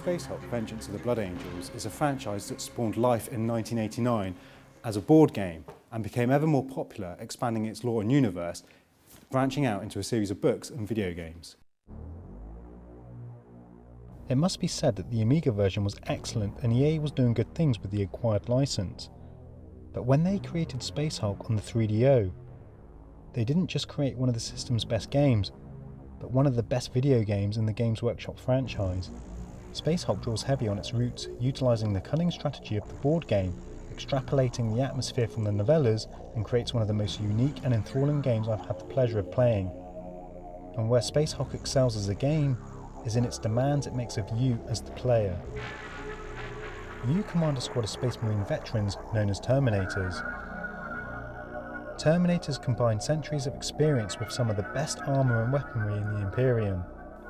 Space Hulk Vengeance of the Blood Angels is a franchise that spawned life in 1989 as a board game and became ever more popular, expanding its lore and universe, branching out into a series of books and video games. It must be said that the Amiga version was excellent and EA was doing good things with the acquired license. But when they created Space Hulk on the 3DO, they didn't just create one of the system's best games, but one of the best video games in the Games Workshop franchise. Space Hulk draws heavy on its roots, utilising the cunning strategy of the board game, extrapolating the atmosphere from the novellas, and creates one of the most unique and enthralling games I've had the pleasure of playing. And where Space Hulk excels as a game is in its demands it makes of you as the player. You command a squad of Space Marine veterans known as Terminators. Terminators combine centuries of experience with some of the best armour and weaponry in the Imperium.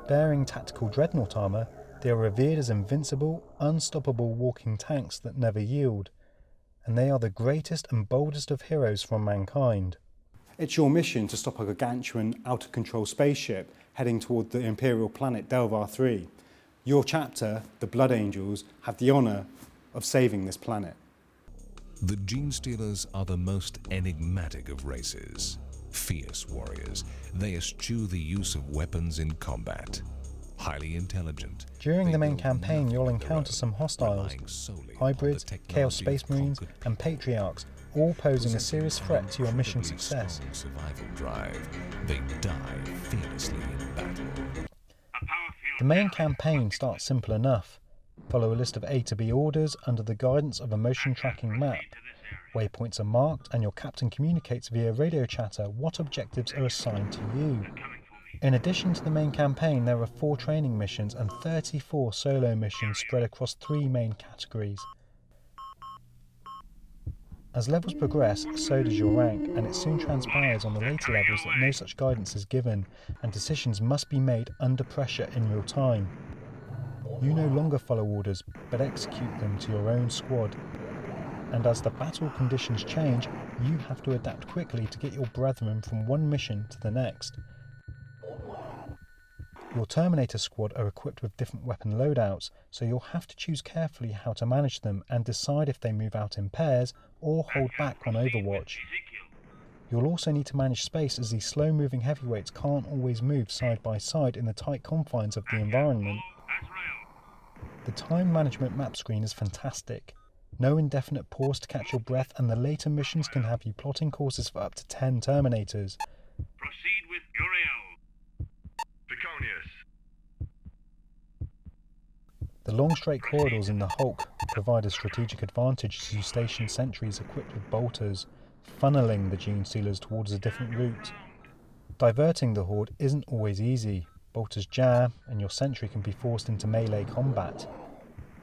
Bearing tactical dreadnought armour, they are revered as invincible, unstoppable walking tanks that never yield, and they are the greatest and boldest of heroes from mankind. It's your mission to stop a gargantuan, out-of-control spaceship heading toward the Imperial planet Delvar 3. Your chapter, the Blood Angels, have the honour of saving this planet. The Gene Stealers are the most enigmatic of races. Fierce warriors, they eschew the use of weapons in combat. Highly intelligent. During the main campaign, you'll encounter some hostiles, hybrids, Chaos Space Marines, and Patriarchs, all posing a serious threat to your mission success. Survival drive. They die fearlessly in battle. The main campaign starts simple enough. Follow a list of A to B orders under the guidance of a motion tracking map. Waypoints are marked and your captain communicates via radio chatter what objectives are assigned to you. In addition to the main campaign, there are 4 training missions and 34 solo missions spread across 3 main categories. As levels progress, so does your rank, and it soon transpires on the later levels that no such guidance is given, and decisions must be made under pressure in real time. You no longer follow orders, but execute them to your own squad. And as the battle conditions change, you have to adapt quickly to get your brethren from one mission to the next. Your Terminator squad are equipped with different weapon loadouts, so you'll have to choose carefully how to manage them and decide if they move out in pairs or hold back on Overwatch. You'll also need to manage space as these slow-moving heavyweights can't always move side by side in the tight confines of the environment. The time management map screen is fantastic. No indefinite pause to catch your breath, and the later missions can have you plotting courses for up to 10 Terminators. Proceed with Uriel. Viconius. The long straight corridors in the Hulk provide a strategic advantage as you station sentries equipped with bolters, funneling the Gene Stealers towards a different route. Diverting the Horde isn't always easy. Bolters jam, and your sentry can be forced into melee combat.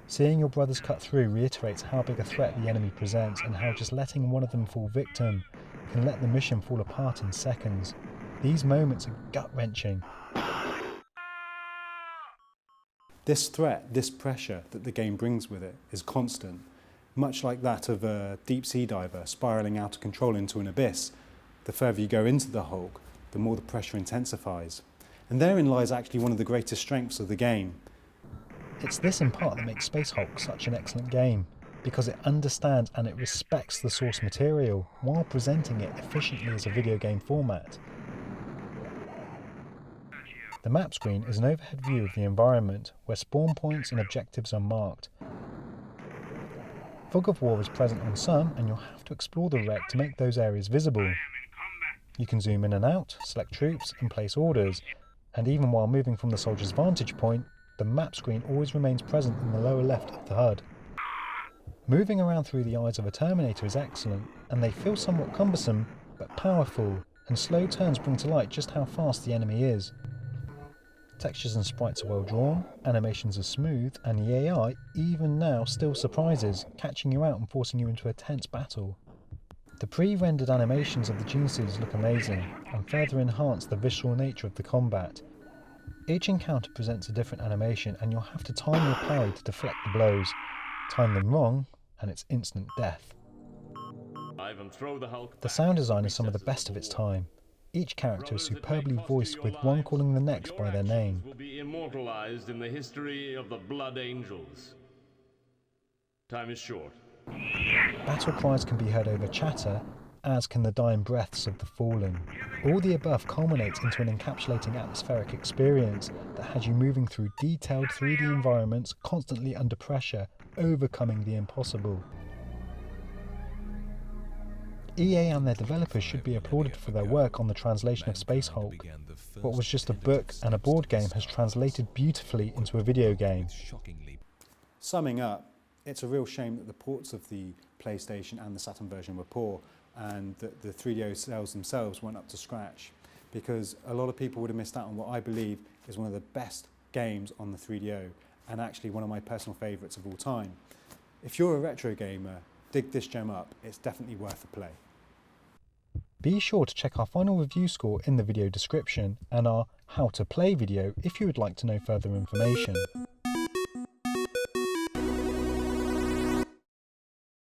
Seeing your brothers cut through reiterates how big a threat the enemy presents and how just letting one of them fall victim can let the mission fall apart in seconds. These moments are gut-wrenching. This threat, this pressure that the game brings with it is constant, much like that of a deep-sea diver spiralling out of control into an abyss. The further you go into the Hulk, the more the pressure intensifies. And therein lies actually one of the greatest strengths of the game. It's this in part that makes Space Hulk such an excellent game, because it understands and it respects the source material while presenting it efficiently as a video game format. The map screen is an overhead view of the environment, where spawn points and objectives are marked. Fog of War is present on some, and you'll have to explore the wreck to make those areas visible. You can zoom in and out, select troops, and place orders, and even while moving from the soldier's vantage point, the map screen always remains present in the lower left of the HUD. Moving around through the eyes of a Terminator is excellent, and they feel somewhat cumbersome, but powerful, and slow turns bring to light just how fast the enemy is. Textures and sprites are well drawn, animations are smooth, and the AI, even now, still surprises, catching you out and forcing you into a tense battle. The pre-rendered animations of the Gene Stealers look amazing, and further enhance the visceral nature of the combat. Each encounter presents a different animation, and you'll have to time your parry to deflect the blows. Time them wrong, and it's instant death. The sound design is some of the best of its time. each character is Brothers, it may superbly cost voiced you with your one lives, calling the but next your by their actions name. will be immortalized in the history of the Blood Angels. Time is short. Battle cries can be heard over chatter, as can the dying breaths of the fallen. All the above culminates into an encapsulating atmospheric experience that has you moving through detailed 3D environments, constantly under pressure, overcoming the impossible. EA and their developers should be applauded for their work on the translation of Space Hulk. What was just a book and a board game has translated beautifully into a video game. Summing up, it's a real shame that the ports of the PlayStation and the Saturn version were poor and that the 3DO sales themselves weren't up to scratch, because a lot of people would have missed out on what I believe is one of the best games on the 3DO and actually one of my personal favourites of all time. If you're a retro gamer, dig this gem up, it's definitely worth a play. Be sure to check our final review score in the video description and our How to Play video if you would like to know further information.